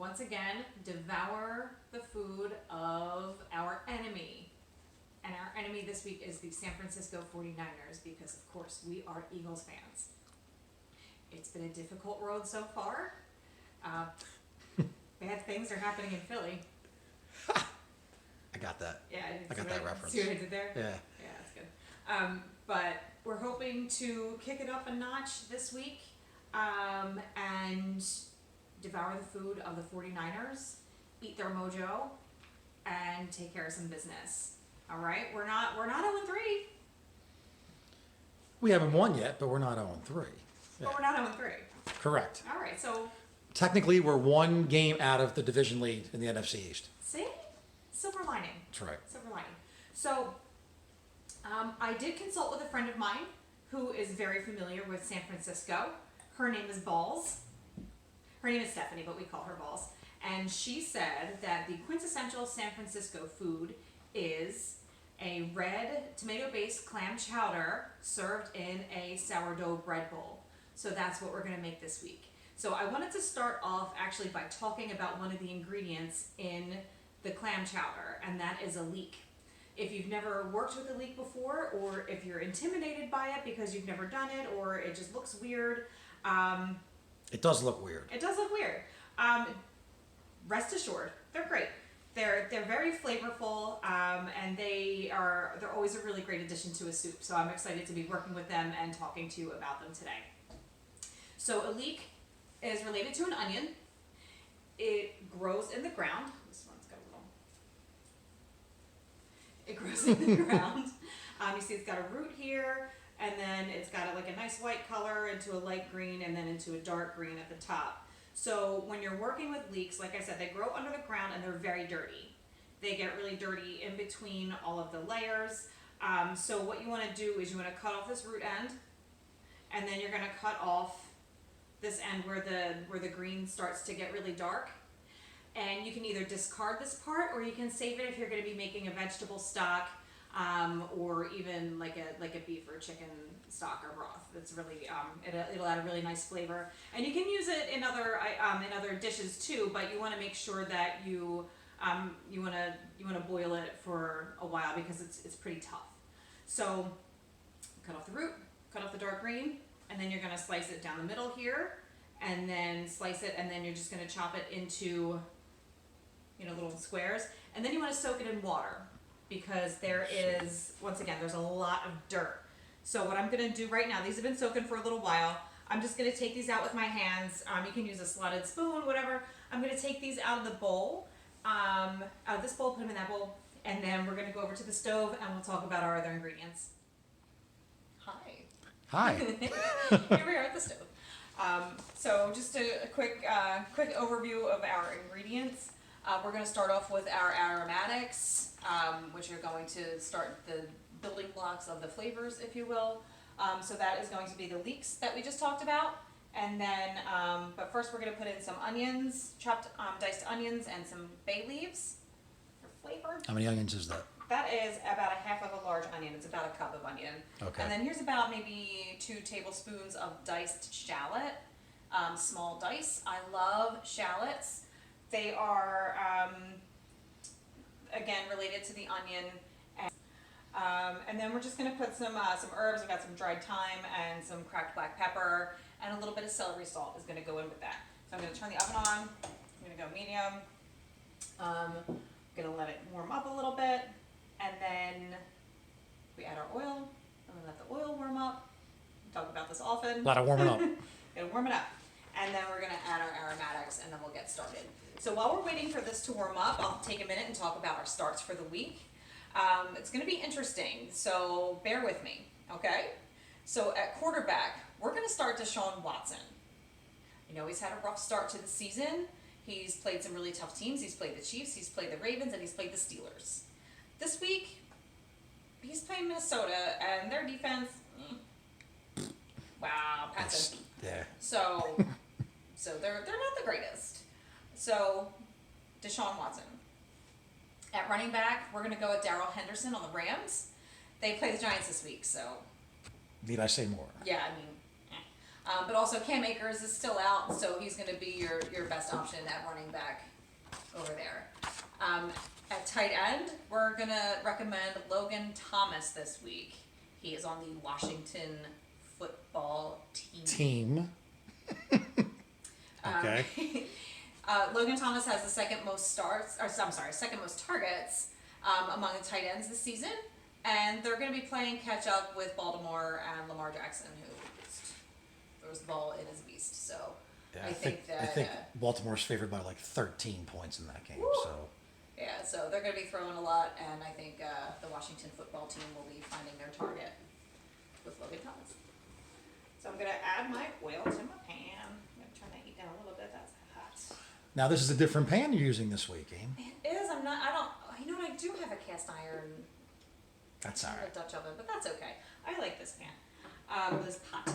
once again, devour the food of our enemy. And our enemy this week is the San Francisco 49ers because, of course, we are Eagles fans. It's been a difficult road so far. Bad things are happening in Philly. I got that. Yeah, I got that reference. See what I did there? Yeah. Yeah, that's good. But we're hoping to kick it up a notch this week and devour the food of the 49ers, eat their mojo, and take care of some business. All right, we're not 0-3. We haven't won yet, but we're not 0-3. Yeah. But we're not 0-3. Correct. All right, so Technically, we're one game out of the division lead in the NFC East. see, silver lining. That's right. Silver lining. So I did consult with a friend of mine who is very familiar with San Francisco. Her name is Balls. Her name is Stephanie, but we call her Balls. And she said that the quintessential San Francisco food is a red tomato-based clam chowder served in a sourdough bread bowl. So that's what we're going to make this week. So I wanted to start off actually by talking about one of the ingredients in the clam chowder, and that is a leek. If you've never worked with a leek before, or if you're intimidated by it because you've never done it, or it just looks weird. It does look weird. It does look weird. Rest assured, they're great. They're very flavorful, and they're always a really great addition to a soup. So I'm excited to be working with them and talking to you about them today. So a leek is related to an onion. It grows in the ground. This one's got a little. It grows in the ground. You see it's got a root here, and then it's got like a nice white color into a light green, and then into a dark green at the top. So when you're working with leeks, like I said, they grow under the ground and they're very dirty. They get really dirty in between all of the layers. So what you want to do is you want to cut off this root end, and then you're going to cut off this end where the green starts to get really dark. And you can either discard this part, or you can save it if you're going to be making a vegetable stock, or even like a beef or chicken stock or broth. It's really it'll add a really nice flavor, and you can use it in other dishes too. But you want to make sure that you want to boil it for a while because it's pretty tough. So cut off the root, cut off the dark green, and then you're going to slice it down the middle here, and then slice it, and then you're just going to chop it into little squares, and then you want to soak it in water because there's a lot of dirt. So what I'm going to do right now, these have been soaking for a little while. I'm just going to take these out with my hands. You can use a slotted spoon, whatever. I'm going to take these out of the bowl, out of this bowl, put them in that bowl, and then we're going to go over to the stove and we'll talk about our other ingredients. Hi. Here we are at the stove. So just a quick overview of our ingredients. We're going to start off with our aromatics, which are going to start the building blocks of the flavors, if you will. So that is going to be the leeks that we just talked about. And then, but first we're going to put in some onions, chopped diced onions, and some bay leaves for flavor. How many onions is that? That is about a half of a large onion. It's about a cup of onion. Okay. And then here's about maybe 2 tablespoons of diced shallot, small dice. I love shallots. They are, again, related to the onion. And then we're just going to put some herbs. I've got some dried thyme and some cracked black pepper, and a little bit of celery salt is going to go in with that. So I'm going to turn the oven on. I'm going to go medium. I'm going to let it warm up a little bit, and then we add our oil. I'm going to let the oil warm up. We talk about this often. Let it warm it up. Gonna warm it up. And then we're going to add our aromatics, and then we'll get started. So while we're waiting for this to warm up, I'll take a minute and talk about our starts for the week. It's going to be interesting, so bear with me, okay? So at quarterback, we're going to start Deshaun Watson. You know, he's had a rough start to the season. He's played some really tough teams. He's played the Chiefs, he's played the Ravens, and he's played the Steelers. This week, he's playing Minnesota, and their defense, wow, passive. Yeah. So they're not the greatest. So Deshaun Watson. At running back, we're going to go with Darrell Henderson on the Rams. They play the Giants this week, so. Need I say more? Yeah, I mean, But also Cam Akers is still out, so he's going to be your best option at running back over there. At tight end, we're going to recommend Logan Thomas this week. He is on the Washington football team. Okay. Logan Thomas has the second most targets among the tight ends this season, and they're going to be playing catch up with Baltimore and Lamar Jackson, who throws the ball in his beast. So Yeah, I think that I think Baltimore's favored by like 13 points in that game. Woo. So yeah, so they're going to be throwing a lot, and I think the Washington football team will be finding their target with Logan Thomas. So I'm gonna add my oil to my pan. I'm gonna turn that heat down a little bit. That's hot. now this is a different pan you're using this week, Aim. It is. You know what? I do have a cast iron. That's all A right. Dutch oven, but that's okay. I like this pan. This pot.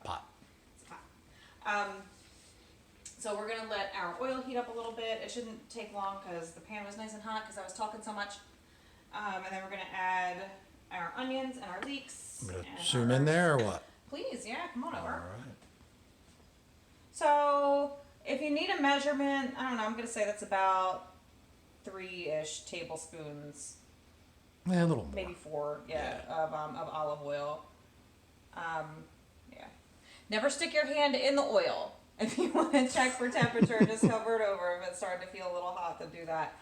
Pot. It's a pot. So we're gonna let our oil heat up a little bit. It shouldn't take long because the pan was nice and hot because I was talking so much. And then we're gonna add our onions and our leeks. I'm gonna and zoom our- in there or what? Please, yeah, come on All over. right. So if you need a measurement, I don't know, I'm gonna say that's about 3-ish tablespoons, Yeah, a little more. maybe 4, of olive oil. Yeah. Never stick your hand in the oil. If you want to check for temperature, just hover it over. If it's starting to feel a little hot, then do that.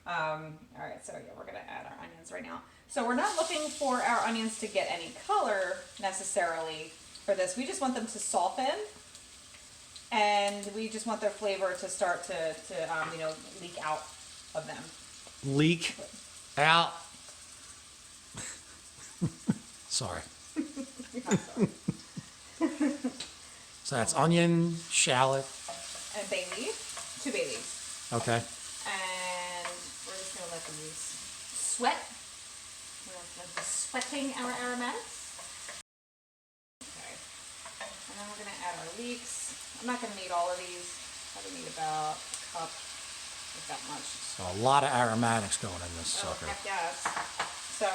All right, so yeah, we're gonna add our onions right now. So we're not looking for our onions to get any color necessarily for this. We just want them to soften, and we just want their flavor to start to leak out of them. Leak out. Sorry. Not sorry. So that's onion, shallot. And bay leaf, 2 bay leaves. Okay. And we're just gonna let these sweat. We're gonna be sweating our aromatics. Okay. And then we're gonna add our leeks. I'm not gonna need all of these. Probably need about a cup, if that much. So a lot of aromatics going in this Oh, sucker. heck yes. So,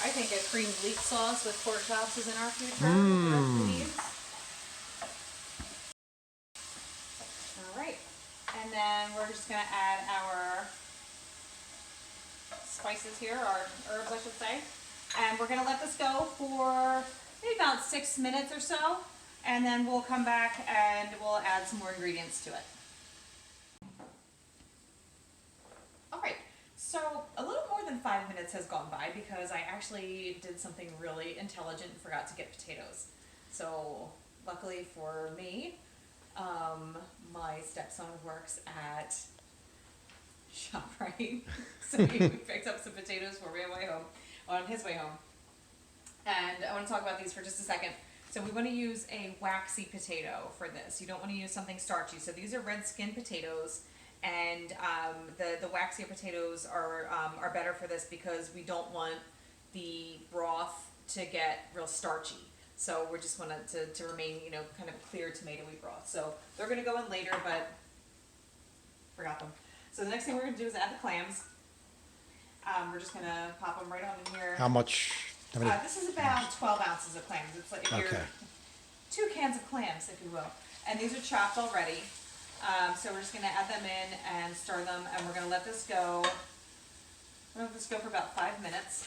I think a creamed leek sauce with pork chops is in our future. With the rest of these. All right. And then we're just going to add our spices here, our herbs, I should say. And we're going to let this go for maybe about 6 minutes or so. And then we'll come back and we'll add some more ingredients to it. All right. So a little more than 5 minutes has gone by because I actually did something really intelligent and forgot to get potatoes. So luckily for me, my stepson works at ShopRite, so he picked up some potatoes for me on his way home. And I want to talk about these for just a second. So we want to use a waxy potato for this. You don't want to use something starchy. So these are red skin potatoes. And the waxier potatoes are better for this because we don't want the broth to get real starchy. So we just want it to remain, kind of clear tomatoey broth. So they're going to go in later, but forgot them. So the next thing we're going to do is add the clams. We're just going to pop them right on in here. How much? How many? This is about 12 ounces of clams. It's like if Okay. you're 2 cans of clams, if you will. And these are chopped already. So we're just going to add them in and stir them, and we're going to let this go. We're going to let this go for about 5 minutes.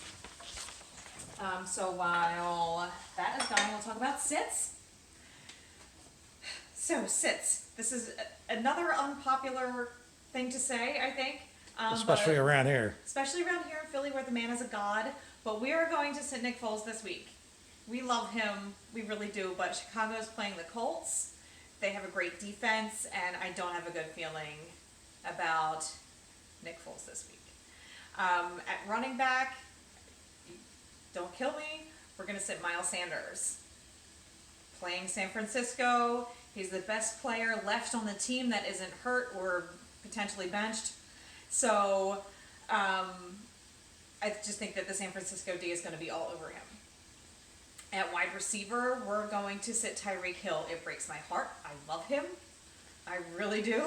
So while that is going, we'll talk about sits. So sits. This is another unpopular thing to say, I think. Especially but- around here. Especially around here in Philly where the man is a god. But we are going to sit Nick Foles this week. We love him. We really do. But Chicago's playing the Colts. They have a great defense, and I don't have a good feeling about Nick Foles this week. At running back, don't kill me, we're going to sit Miles Sanders. Playing San Francisco, he's the best player left on the team that isn't hurt or potentially benched. So I just think that the San Francisco D is going to be all over him. At wide receiver, we're going to sit Tyreek Hill. It breaks my heart. I love him. I really do.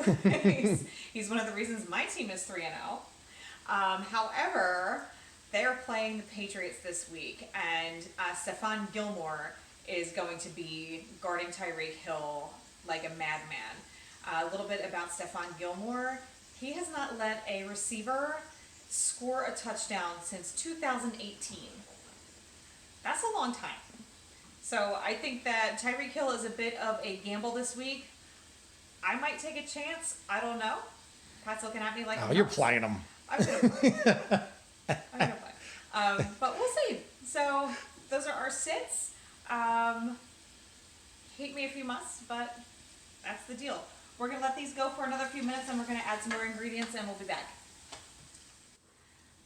he's one of the reasons my team is 3-0. However, They are playing the Patriots this week, and Stephon Gilmore is going to be guarding Tyreek Hill like a madman. A little bit about Stephon Gilmore. He has not let a receiver score a touchdown since 2018. That's a long time. So I think that Tyreek Hill is a bit of a gamble this week. I might take a chance. I don't know. Pat's looking at me like, Oh, you're playing them. I'm gonna play. I'm gonna play. But we'll see. So those are our sits. Hate me if you must, but that's the deal. We're gonna let these go for another few minutes, and we're gonna add some more ingredients, and we'll be back.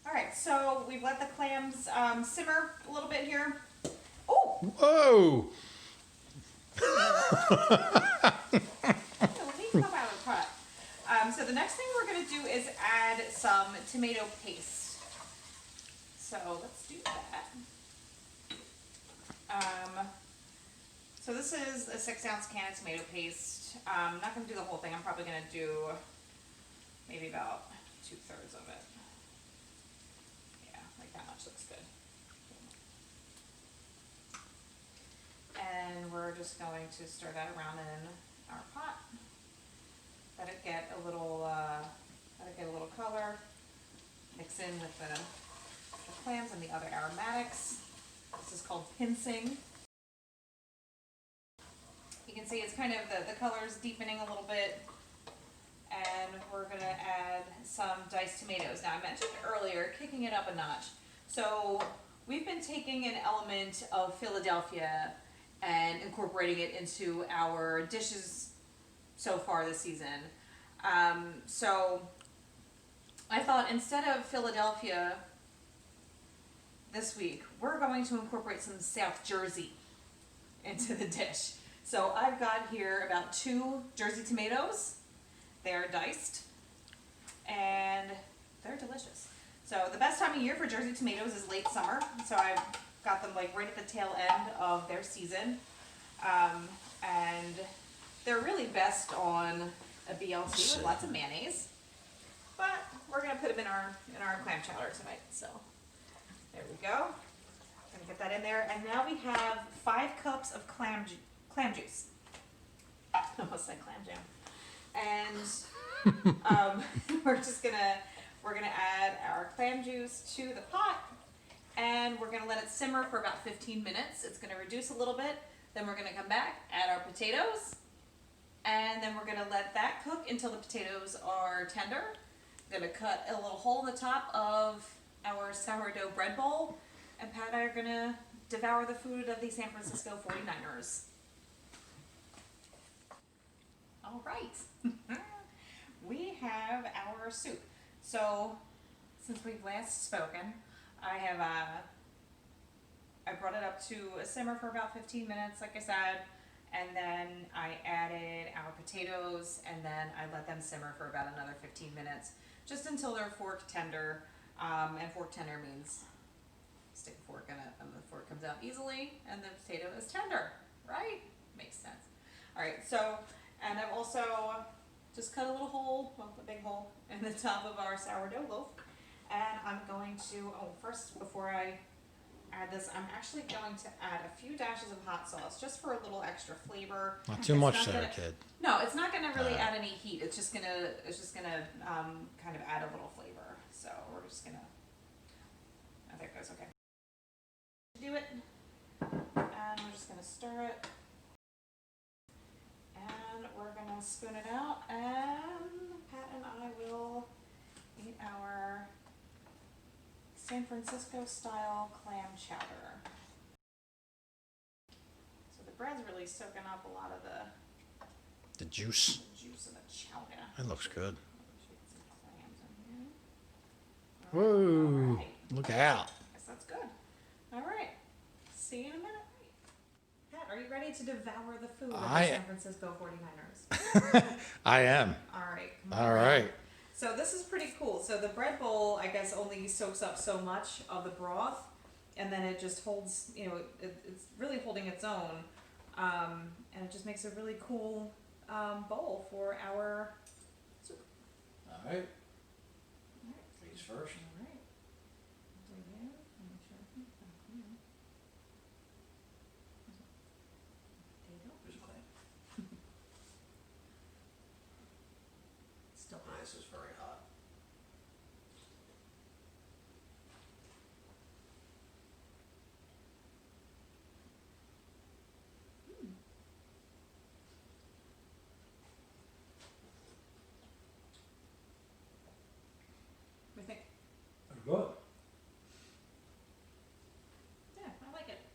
All right, so we've let the clams simmer a little bit here. Oh! Whoa! Let me come out of the pot. So the next thing we're going to do is add some tomato paste. So let's do that. So this is a 6-ounce can of tomato paste. I'm not going to do the whole thing. I'm probably going to do maybe about 2/3 of it. Yeah, like that much looks good. And we're just going to stir that around in our pot. Let it get a little color. Mix in with the clams and the other aromatics. This is called pincing. You can see it's kind of the color's deepening a little bit. And we're gonna add some diced tomatoes. Now I mentioned earlier, kicking it up a notch. So we've been taking an element of Philadelphia and incorporating it into our dishes so far this season. So I thought instead of Philadelphia this week, we're going to incorporate some South Jersey into the dish. So I've got here about 2 Jersey tomatoes. They're diced and they're delicious. So the best time of year for Jersey tomatoes is late summer. So I've got them like right at the tail end of their season. And they're really best on a BLT with lots of mayonnaise. But we're gonna put them in our clam chowder tonight. So there we go. Gonna get that in there. And now we have 5 cups of clam juice. I almost said clam jam. And we're gonna add our clam juice to the pot, and we're gonna let it simmer for about 15 minutes. It's gonna reduce a little bit. Then we're gonna come back, add our potatoes, and then we're gonna let that cook until the potatoes are tender. I'm gonna cut a little hole in the top of our sourdough bread bowl, and Pat and I are gonna devour the food of the San Francisco 49ers. All right. We have our soup. So, since we've last spoken, I brought it up to a simmer for about 15 minutes, like I said, and then I added our potatoes, and then I let them simmer for about another 15 minutes, just until they're fork tender. And fork tender means stick a fork in it, and the fork comes out easily, and the potato is tender, right? Makes sense. All right, so, and I've also just cut a little hole, well, a big hole, in the top of our sourdough loaf. And I'm going to, first, before I add this, I'm actually going to add a few dashes of hot sauce, just for a little extra flavor. Not too much there, kid. No, it's not gonna really add any heat. It's just gonna kind of add a little flavor. So we're just gonna, oh, there it goes, okay. Do it, and we're just gonna stir it. And we're gonna spoon it out, and Pat and I will eat our San Francisco style clam chowder. So the bread's really soaking up a lot of The juice. the juice of the chowder. That looks good. Some clams in here. Whoa. All right. Look out. Guess that's good. All right. See you in a minute. Pat, are you ready to devour the food of the San Francisco 49ers? I am. All right. Come on. All right. So this is pretty cool. So the bread bowl, I guess, only soaks up so much of the broth, and then it just holds, it's really holding its own, and it just makes a really cool bowl for our soup. All right. These first. All right. Do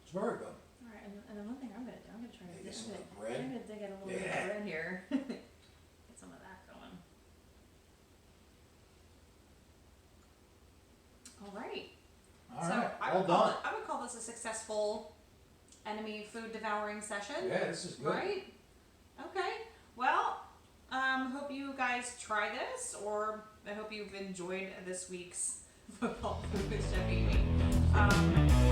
It's very good. All right, and then one thing I'm gonna do, I'm gonna try to Get some of the I'm bread. gonna dig in a little bit Yeah. of bread here. Get some of that going. All right. All So right, I well would call done. I would call this a successful enemy food devouring session. Yeah, this is good. Right? Okay. Well, hope you guys try this, or I hope you've enjoyed this week's football food with Chef Amy.